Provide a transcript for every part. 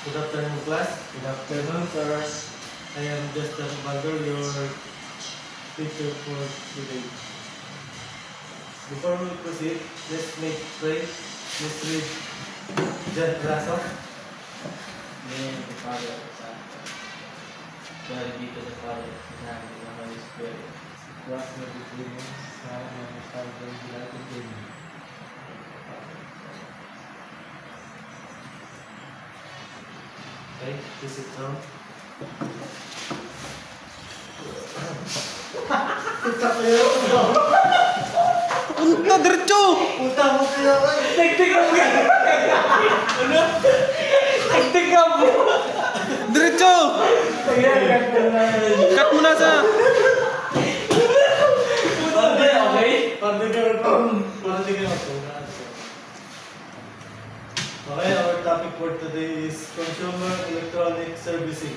Good afternoon, class. Good afternoon, sirs. I am Justin Baldo, your teacher for today. Before we proceed, let's make pray. Let's read John Raso. In the name of the Father, and the Son, glory be to the Father, and the Son, and the Holy Spirit. Was the beginning, now and ever, without beginning. Okay, please sit down. Unta diretso. Puta mo kaya kayo! Teknik mo! Ano? Teknik mo! Diretso. Cut mo na sa. Okay, our topic for today is consumer electronic servicing.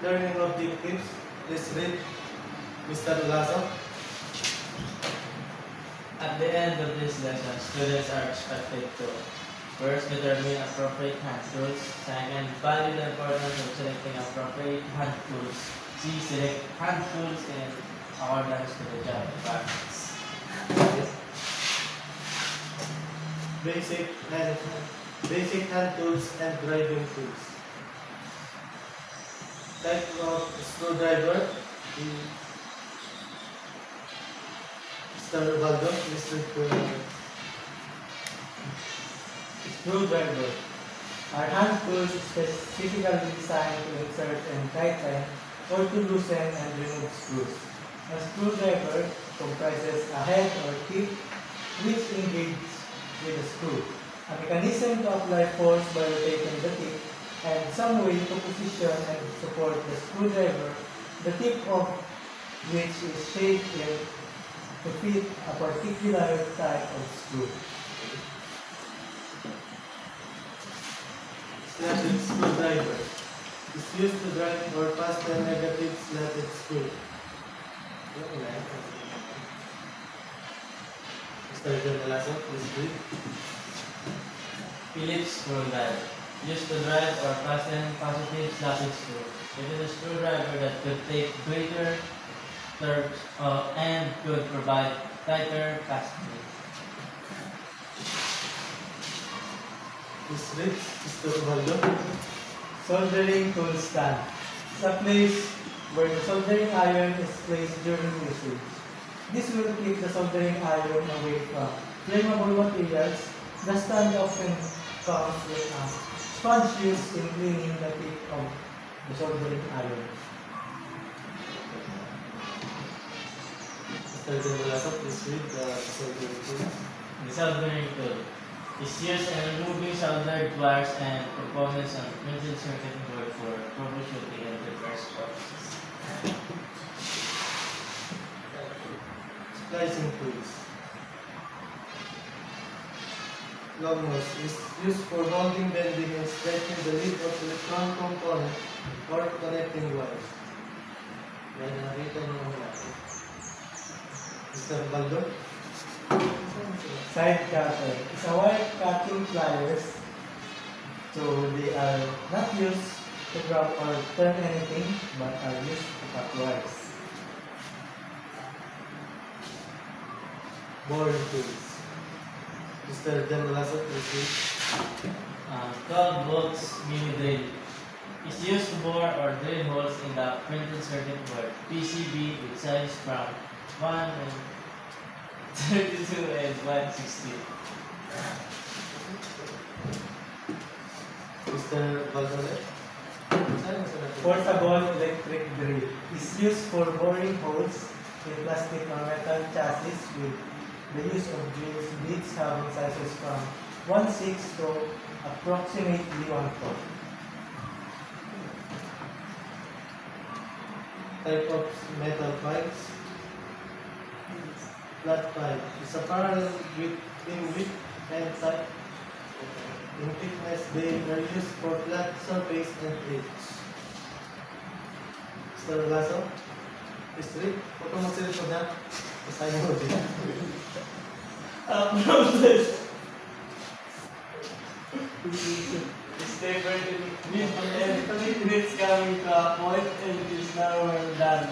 Learning objectives. Let's read Mr. Lazo. At the end of this lesson, students are expected to first determine appropriate hand tools, second, value the importance of selecting appropriate hand tools, C. Select hand tools in accordance to the job requirements. Basic hand tools and driving tools. Type of screwdriver. Mr. Baldo, Mr. Screwdriver are hand tools specifically designed to insert and tighten or to loosen and remove screws. A screwdriver comprises a head or tip which engages with a screw, a mechanism to apply force by rotating the tip, and some way to position and support the screwdriver, the tip of which is shaped to fit a particular type of screw. Slotted screwdriver is used to drive or fasten negative slotted screw. Mr. John Lazo, please read. Phillips screwdriver, used to drive or fasten positive slotted screw. It is a screwdriver that could take greater torque and could provide tighter fastening. Please read Mr. Baldo. Soldering tool stand is a place where the soldering iron is placed during usage. This will keep the soldering iron away from flammable materials. The stand often comes with a sponge used in cleaning the tip of the soldering iron. Mr. John Lazo, please read the soldering tool. The soldering tool is used in removing soldered wires and components on printed circuit board for troubleshooting and repairs purposes. Splicing tools. Long nose is used for holding, bending, and stretching the lid of electron component or connecting wires. Yan, nakita niyo muna. Mr. Baldo. Side cutter is a wire cutting pliers, so they are not used to grab or turn anything, but are used to cut wires. Boring tools. Mr. John Lazo, please read. 12 volts mini drill is used to bore or drill holes in the printed circuit board PCB with size from 132 and 160. Mr. Baldo. Saan mo sila? Portable electric drill is used for boring holes in plastic or metal chassis with the use of drills bits having sizes from 1/6 to approximately 1/4. Type of metal pipes. Flat pipe is a parallel in width and type. In thickness, they are used for flat surface and edge. Mr. Lazo, please read. Huwag kang magsilipod na. Basahin mo din. Process Is tapered in mid and 3 minutes coming to a point and is narrower than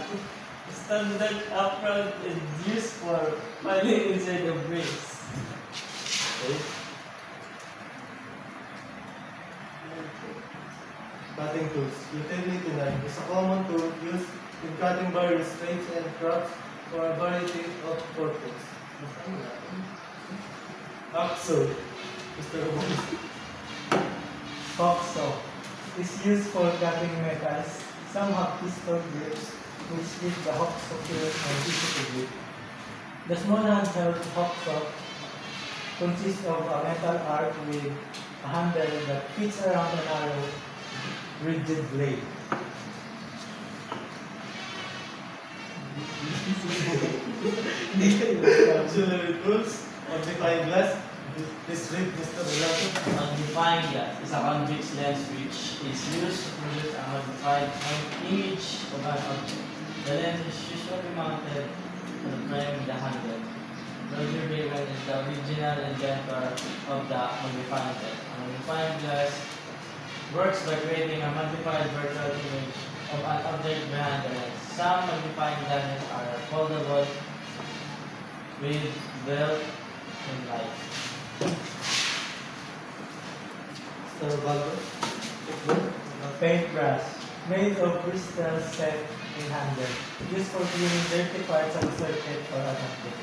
standard upright and used for filing inside the brakes. Okay. Cutting tools. Utility knife is a common tool used in cutting various shapes and crafts for a variety of purposes. Hacksaw. Mr. Robot. Hacksaw is used for cutting metals. Some have pistol grips, which give the hacksaw feel and easy to grip. The small handheld hacksaw consists of a metal arc with a handle that fits around a narrow, rigid blade. Auxiliary tools. Magnifying glass. This read Mr. Relato. Magnifying glass is a convex lens which is used to produce a magnified image of an object. The lens is usually mounted on the frame with the handle. Roger Bacon is the original inventor of the magnifying glass. A magnifying glass works by creating a magnified virtual image of an object behind the lens. Some magnifying glasses are foldable with belt and light. Mr. Valdo. A paintbrush made of crystal set in handle, used for cleaning dirty parts of a circuit or an object.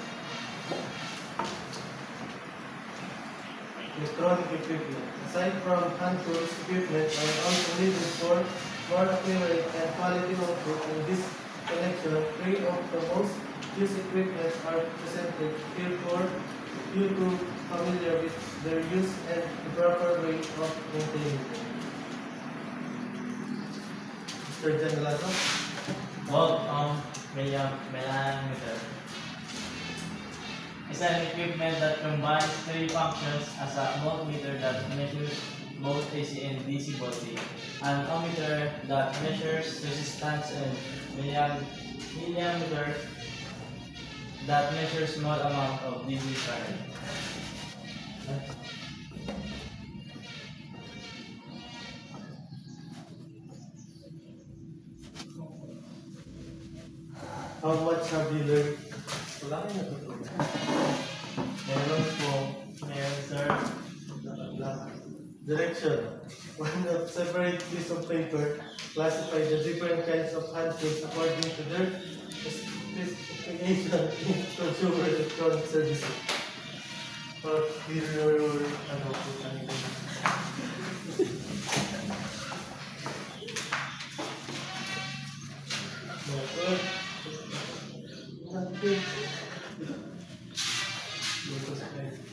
Electronic equipment. Aside from hand tools, equipment are also needed for more accurate and quality output. In this connection, 3 of the most used equipment are presented here for you to familiar with their use and the proper way of maintaining them. Mr. Jan Lazo. Volt millimeter is an equipment that combines 3 functions as a voltmeter that measures both AC and DC voltage, an ohmmeter that measures resistance, and millimeter that measures small amount of DC current. How much have you learned? Wala kayo natutunan. Meron po, meron sir. Direction. One of separate piece of paper, classify the different kinds of hand tools according to their specification in consumer electronic services. Or ano po kanina.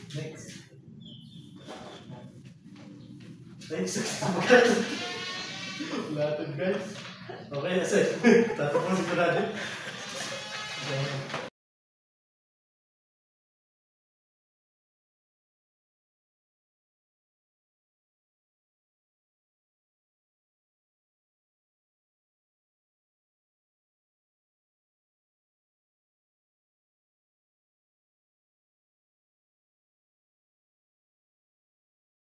Next. Next. Lahat guys. Okay, nasa. Tatapusin ko natin.